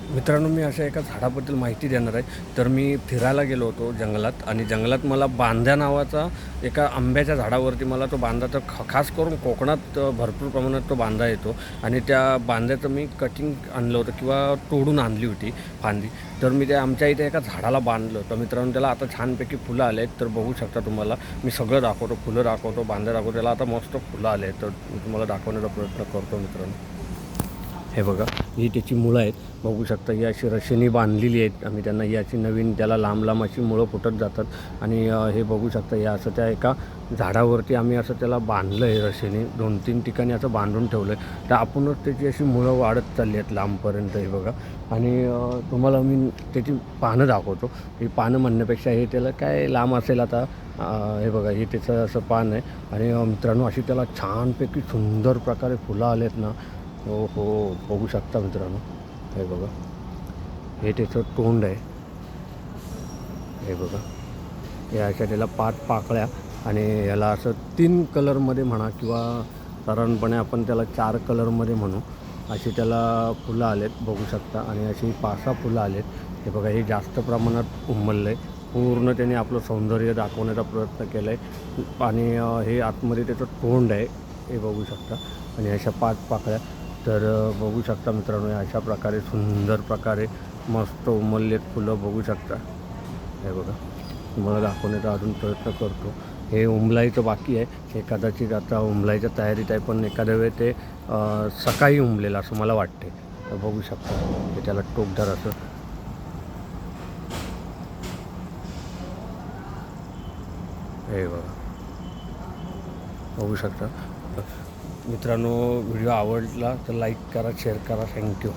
मित्रांनो, मी अशा एका झाडाबद्दल माहिती देणार आहे. तर मी फिरायला गेलो होतो जंगलात आणि जंगलात मला बांध्या नावाचा एका आंब्याच्या झाडावरती मला तो बांधा तर खास करून कोकणात भरपूर प्रमाणात तो बांधा येतो आणि त्या बांध्याचं मी कटिंग आणलं होतं किंवा तोडून आणली होती फांदी. तर मी त्या आमच्या इथे एका झाडाला बांधलं. तर मित्रांनो, त्याला आता छानपैकी फुलं आले आहेत. तर बघू शकता तुम्हाला मी सगळं दाखवतो, फुलं दाखवतो, बांध्या दाखवतो. त्याला आता मस्त फुलं आले आहेत. तर मी तुम्हाला दाखवण्याचा प्रयत्न करतो मित्रांनो. हे बघा, ही त्याची मुळं आहेत. बघू शकता ही अशी रशेने बांधलेली आहेत. आम्ही त्यांना ही अशी नवीन त्याला लांब लांब अशी मुळं फुटत जातात. आणि हे बघू शकता हे असं त्या एका झाडावरती आम्ही असं त्याला बांधलं आहे रशेने. 2-3 ठिकाणी असं बांधून ठेवलं आहे. तर आपणच त्याची अशी मुळं वाढत चालली आहेत लांबपर्यंत. हे बघा. आणि तुम्हाला मी त्याची पानं दाखवतो. ही पानं म्हणण्यापेक्षा हे त्याला काय लांब असेल आता. हे बघा, हे त्याचं असं पान आहे. आणि मित्रांनो, अशी त्याला छानपैकी सुंदर प्रकारे फुलं आलेत ना. हो हो, बघू शकता मित्रांनो. हे बघा, हे त्याचं तोंड आहे. हे बघा, हे अशा त्याला 5 पाकळ्या आणि याला असं 3 कलरमध्ये म्हणा किंवा साधारणपणे आपण त्याला 4 कलरमध्ये म्हणू, अशी त्याला फुलं आलेत. बघू शकता. आणि अशी 5-6 फुलं आलेत. हे बघा, हे जास्त प्रमाणात उमललं आहे. पूर्ण त्याने आपलं सौंदर्य दाखवण्याचा प्रयत्न केला आहे. आणि हे आतमध्ये त्याचं तोंड आहे. हे बघू शकता. आणि अशा 5 पाकळ्या. तर बघू शकता मित्रांनो, अशा प्रकारे सुंदर प्रकारे मस्त उमललेत फुलं. बघू शकता. हे बघा, तुम्हाला दाखवण्याचा अजून प्रयत्न करतो. हे उमलायचं बाकी आहे. हे कदाचित आता उमलायच्या तयारीत आहे, पण एखाद्या वेळ ते सकाळी उमलेलं असं मला वाटते. तर बघू शकता, हे त्याला टोकदार असं. हे बघा, बघू शकता. मित्रांनो, व्हिडिओ आवडला तर लाईक करा, शेअर करा. थँक्यू.